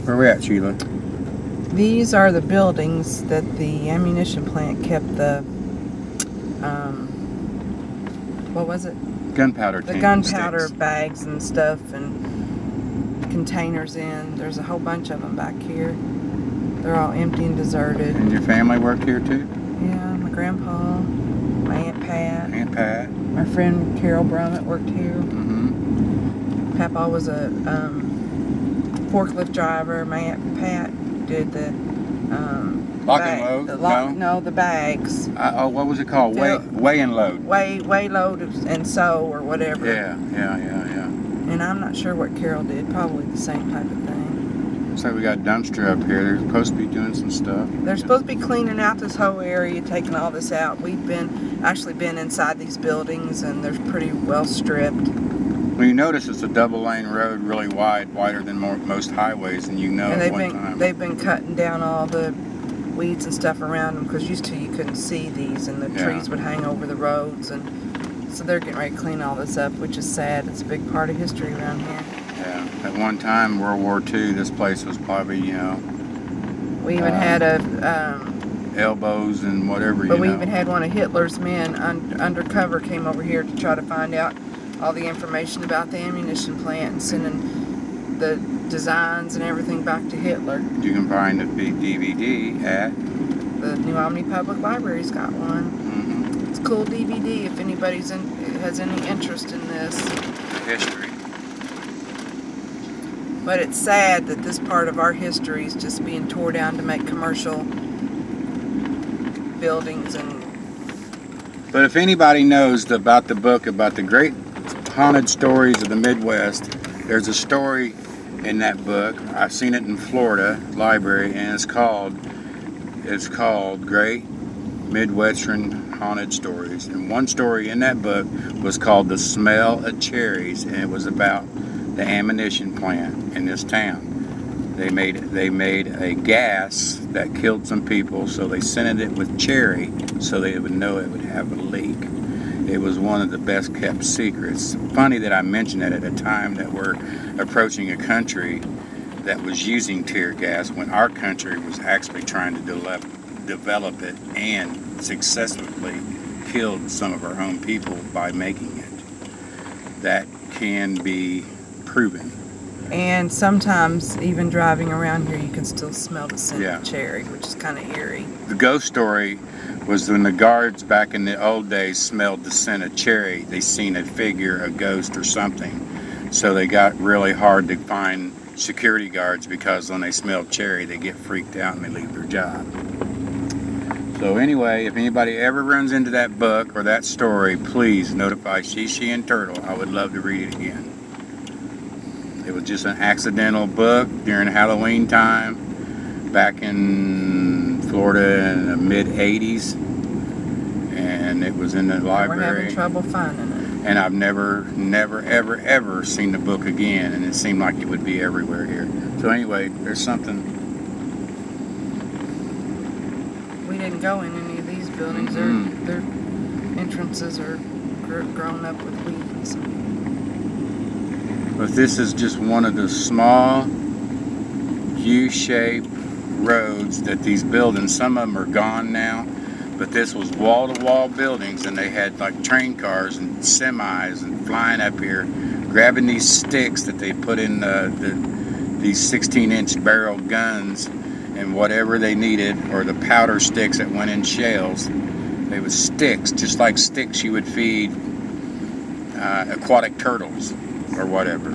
Where we at, Sheila? These are the buildings that the ammunition plant kept the, what was it? Gunpowder The tin gunpowder sticks. bags and stuff and containers in. There's a whole bunch of them back here. They're all empty and deserted. And your family worked here too? Yeah, my grandpa, my Aunt Pat. Aunt Pat. My friend Carol Brummett worked here. Mm-hmm. Papa was a forklift driver. My Aunt Pat did the Lock and load? No, the bags. What was it called? Weigh and load. Weigh load and sew or whatever. Yeah. And I'm not sure what Carol did. Probably the same type of thing. Looks like we got a dumpster up here. They're supposed to be doing some stuff. They're supposed to be cleaning out this whole area, taking all this out. We've actually been inside these buildings, and they're pretty well stripped. Well, you notice it's a double-lane road, really wide, wider than most highways, and you know And at one time. they've been cutting down all the weeds and stuff around them, because used to you couldn't see these, and the trees would hang over the roads, and so they're getting ready to clean all this up, which is sad. It's a big part of history around here. Yeah, at one time, World War II, this place was probably, you know, we even had a elbows and whatever. But we even had one of Hitler's men undercover came over here to try to find out all the information about the ammunition plant and sending the designs and everything back to Hitler. You can find the DVD at the New Albany Public Library's got one. Mm-hmm. It's a cool DVD if anybody's has any interest in this. History. But it's sad that this part of our history is just being tore down to make commercial buildings and. But if anybody knows about the book about the great haunted stories of the Midwest, there's a story in that book. I've seen it in Florida library, and it's called Great Midwestern Haunted Stories. And one story in that book was called The Smell of Cherries, and it was about the ammunition plant in this town. They made a gas that killed some people, so they scented it with cherry so they would know it would have a leak. It was one of the best kept secrets. Funny that I mentioned it at a time that we're approaching a country that was using tear gas when our country was actually trying to develop it and successfully killed some of our own people by making it. That can be proven. And sometimes, even driving around here, you can still smell the scent Yeah. of cherry, which is kind of eerie. The ghost story was when the guards back in the old days smelled the scent of cherry. They seen a figure, a ghost or something. So they got really hard to find security guards because when they smell cherry, they get freaked out and they leave their job. So anyway, if anybody ever runs into that book or that story, please notify Shishi and Turtle. I would love to read it again. It was just an accidental book during Halloween time back in Florida in the mid-'80s, and it was in the library. We're having trouble finding it. And I've never, ever seen the book again, and it seemed like it would be everywhere here. So anyway, there's something. We didn't go in any of these buildings. Mm-hmm. Their entrances are grown up with weeds. But this is just one of the small U-shaped roads that these buildings, some of them are gone now, but this was wall-to-wall buildings, and they had like train cars and semis and flying up here, grabbing these sticks that they put in these 16-inch barrel guns and whatever they needed, or the powder sticks that went in shells. They were sticks, just like sticks you would feed aquatic turtles or whatever.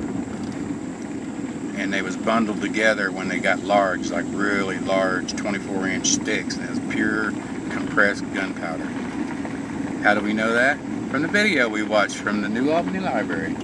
And they was bundled together when they got large, like really large 24-inch sticks, and it was pure compressed gunpowder. How do we know that? From the video we watched from the New Albany Library.